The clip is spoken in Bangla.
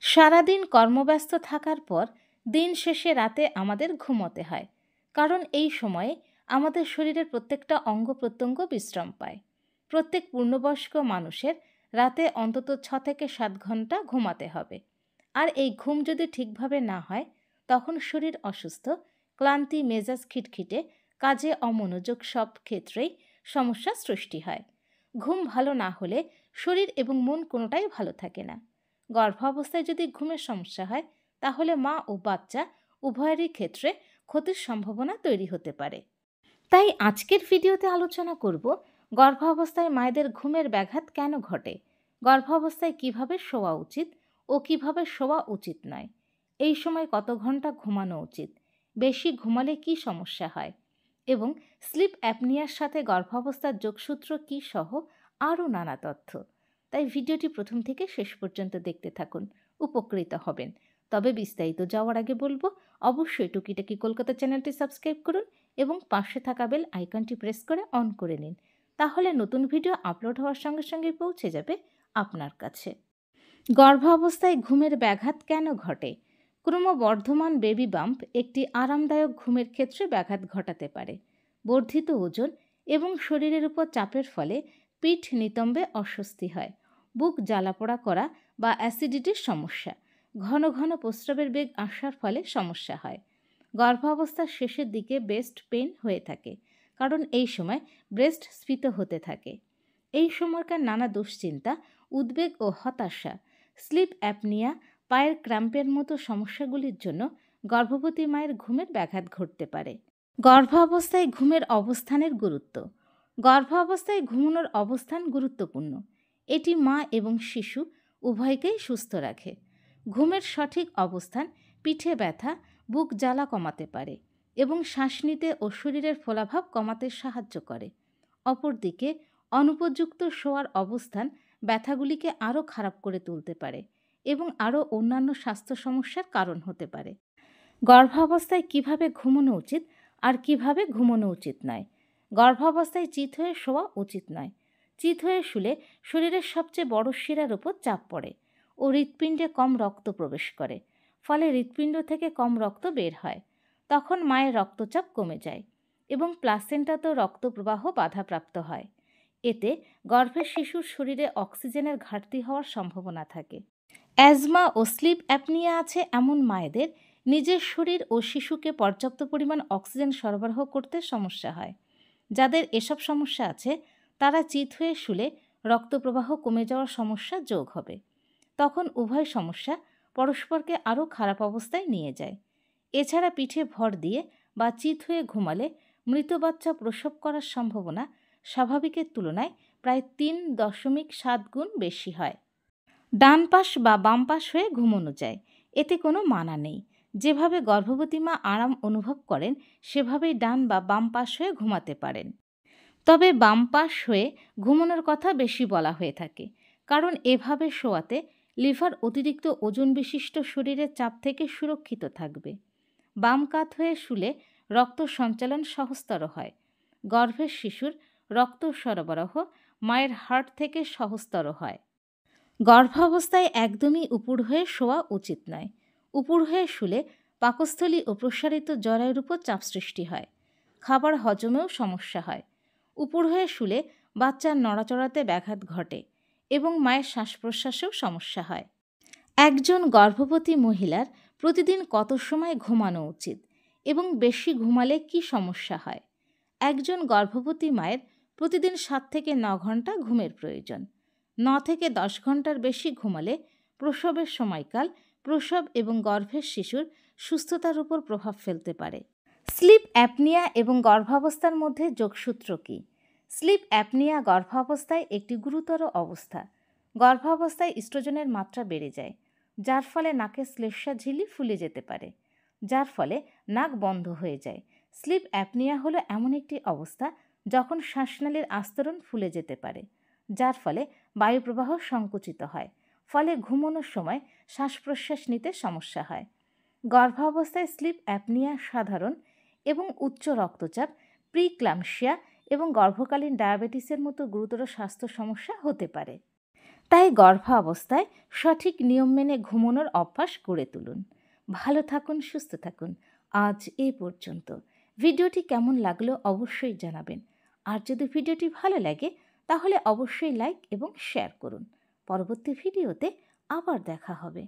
সারাদিন কর্মব্যস্ত থাকার পর দিন শেষে রাতে আমাদের ঘুমোতে হয়, কারণ এই সময়ে আমাদের শরীরের প্রত্যেকটা অঙ্গ প্রত্যঙ্গ বিশ্রাম পায়। প্রত্যেক পূর্ণবয়স্ক মানুষের রাতে অন্তত 6 থেকে 7 ঘন্টা ঘুমাতে হবে। আর এই ঘুম যদি ঠিকভাবে না হয়, তখন শরীর অসুস্থ, ক্লান্তি, মেজাজ খিটখিটে, কাজে অমনোযোগ, সব ক্ষেত্রেই সমস্যা সৃষ্টি হয়। ঘুম ভালো না হলে শরীর এবং মন কোনোটাই ভালো থাকে না। গর্ভাবস্থায় যদি ঘুমের সমস্যা হয়, তাহলে মা ও বাচ্চা উভয়েরই ক্ষেত্রে ক্ষতির সম্ভাবনা তৈরি হতে পারে। তাই আজকের ভিডিওতে আলোচনা করব গর্ভাবস্থায় মায়েদের ঘুমের ব্যাঘাত কেন ঘটে, গর্ভাবস্থায় কিভাবে শোয়া উচিত ও কিভাবে শোয়া উচিত নয়, এই সময় কত ঘন্টা ঘুমানো উচিত, বেশি ঘুমালে কি সমস্যা হয় এবং স্লিপ অ্যাপনিয়ার সাথে গর্ভাবস্থার যোগসূত্র কী সহ আরও নানা তথ্য। তাই ভিডিওটি প্রথম থেকে শেষ পর্যন্ত দেখতে থাকুন, উপকৃত হবেন। তবে বিস্তারিত যাওয়ার আগে বলবো, অবশ্যই টুকিটাকি কলকাতা চ্যানেলটি সাবস্ক্রাইব করুন এবং পাশে থাকা বেল আইকনটি প্রেস করে অন করে নিন। তাহলে নতুন ভিডিও আপলোড হওয়ার সঙ্গে সঙ্গে পৌঁছে যাবে আপনার কাছে। গর্ভাবস্থায় ঘুমের ব্যাঘাত কেন ঘটে? ক্রমবর্ধমান বেবি বাম্প একটি আরামদায়ক ঘুমের ক্ষেত্রে ব্যাঘাত ঘটাতে পারে। বর্ধিত ওজন এবং শরীরের উপর চাপের ফলে পিঠ নিতম্বে অস্বস্তি হয়, বুক জ্বালাপোড়া করা বা অ্যাসিডিটির সমস্যা, ঘন ঘন প্রস্রাবের বেগ আসার ফলে সমস্যা হয়। গর্ভাবস্থার শেষের দিকে ব্রেস্ট পেইন হয়ে থাকে, কারণ এই সময় ব্রেস্ট স্ফীত হতে থাকে। এই সময়কার নানা দুশ্চিন্তা, উদ্বেগ ও হতাশা, স্লিপ অ্যাপনিয়া, পায়ের ক্র্যাম্পের মতো সমস্যাগুলির জন্য গর্ভবতী মায়ের ঘুমের ব্যাঘাত ঘটতে পারে। গর্ভাবস্থায় ঘুমের অবস্থানের গুরুত্ব। গর্ভাবস্থায় ঘুমানোর অবস্থান গুরুত্বপূর্ণ। এটি মা এবং শিশু উভয়কেই সুস্থ রাখে। ঘুমের সঠিক অবস্থান পিঠে ব্যথা, বুক জ্বালা কমাতে পারে এবং শ্বাস নিতে ও শরীরের ফোলাভাব কমাতে সাহায্য করে। অপরদিকে অনুপযুক্ত শোয়ার অবস্থান ব্যথাগুলিকে আরও খারাপ করে তুলতে পারে এবং আরও অন্যান্য স্বাস্থ্য সমস্যার কারণ হতে পারে। গর্ভাবস্থায় কিভাবে ঘুমানো উচিত আর কিভাবে ঘুমানো উচিত নয়। গর্ভাবস্থায় চিত হয়ে শোয়া উচিত নয়। চিত হয়ে শুলে শরীরের সবচেয়ে বড় শিরার উপর চাপ পড়ে ও হৃৎপিণ্ডে কম রক্ত প্রবেশ করে, ফলে হৃৎপিণ্ড থেকে কম রক্ত বের হয়। তখন মায়ের রক্তচাপ কমে যায় এবং প্লাসেন্টাতেও রক্ত প্রবাহ বাধাপ্রাপ্ত হয়। এতে গর্ভের শিশুর শরীরে অক্সিজেনের ঘাটতি হওয়ার সম্ভাবনা থাকে। অ্যাজমা ও স্লিপ অ্যাপনিয়া আছে এমন মায়েদের নিজের শরীর ও শিশুকে পর্যাপ্ত পরিমাণ অক্সিজেন সরবরাহ করতে সমস্যা হয়। যাদের এসব সমস্যা আছে, তারা চিত হয়ে শুলে রক্তপ্রবাহ কমে যাওয়ার সমস্যা যোগ হবে। তখন উভয় সমস্যা পরস্পরকে আরও খারাপ অবস্থায় নিয়ে যায়। এছাড়া পিঠে ভর দিয়ে বা চিত হয়ে ঘুমালে মৃত বাচ্চা প্রসব করার সম্ভাবনা স্বাভাবিকের তুলনায় প্রায় 3.7 গুণ বেশি হয়। ডান পাশ বা বাম পাশ হয়ে ঘুমানো যায়, এতে কোনো মানা নেই। যেভাবে গর্ভবতী মা আরাম অনুভব করেন, সেভাবেই ডান বা বাম পাশ হয়ে ঘুমাতে পারেন। তবে বাম পাশ হয়ে ঘুমানোর কথা বেশি বলা হয়ে থাকে, কারণ এভাবে শোয়াতে লিভার অতিরিক্ত ওজন বিশিষ্ট শরীরের চাপ থেকে সুরক্ষিত থাকবে। বাম কাত হয়ে শুলে রক্ত সঞ্চালন সহজতর হয়। গর্ভের শিশুর রক্ত সরবরাহ মায়ের হার্ট থেকে সহজতর হয়। গর্ভাবস্থায় একদমই উপুড় হয়ে শোয়া উচিত নয়। উপুড় হয়ে শুলে পাকস্থলী ও প্রসারিত জরায়ুর উপর চাপ সৃষ্টি হয়। খাবার হজমেও সমস্যা হয়। উপুড় হয়ে শুলে বাচ্চার নড়াচড়াতে ব্যাঘাত ঘটে এবং মায়ের শ্বাস প্রশ্বাসেও সমস্যা হয়। একজন গর্ভবতী মহিলার প্রতিদিন কত সময় ঘুমানো উচিত এবং বেশি ঘুমালে কি সমস্যা হয়? একজন গর্ভবতী মায়ের প্রতিদিন 7 থেকে 9 ঘন্টা ঘুমের প্রয়োজন। 9 থেকে 10 ঘন্টার বেশি ঘুমালে প্রসবের সময়কাল, প্রসব এবং গর্ভের শিশুর সুস্থতার উপর প্রভাব ফেলতে পারে। স্লিপ অ্যাপনিয়া এবং গর্ভাবস্থার মধ্যে যোগসূত্র কী? স্লিপ অ্যাপনিয়া গর্ভাবস্থায় একটি গুরুতর অবস্থা। গর্ভাবস্থায় ইস্ট্রোজেনের মাত্রা বেড়ে যায়, যার ফলে নাকের শ্লেষ্মা ঝিল্লি ফুলে যেতে পারে, যার ফলে নাক বন্ধ হয়ে যায়। স্লিপ অ্যাপনিয়া হলো এমন একটি অবস্থা যখন শ্বাসনালীর আস্তরণ ফুলে যেতে পারে, যার ফলে বায়ুপ্রবাহ সংকুচিত হয়, ফলে ঘুমানোর সময় শ্বাস প্রশ্বাস নিতে সমস্যা হয়। গর্ভাবস্থায় স্লিপ অ্যাপনিয়া সাধারণ এবং উচ্চ রক্তচাপ, প্রিক্লাম্পসিয়া এবং গর্ভকালীন ডায়াবেটিসের মতো গুরুতর স্বাস্থ্য সমস্যা হতে পারে। তাই গর্ভাবস্থায় সঠিক নিয়ম মেনে ঘুমানোর অভ্যাস গড়ে তুলুন। ভালো থাকুন, সুস্থ থাকুন। আজ এ পর্যন্ত। ভিডিওটি কেমন লাগলো অবশ্যই জানাবেন। আর যদি ভিডিওটি ভালো লাগে তাহলে অবশ্যই লাইক এবং শেয়ার করুন। পরবর্তী ভিডিওতে আবার দেখা হবে।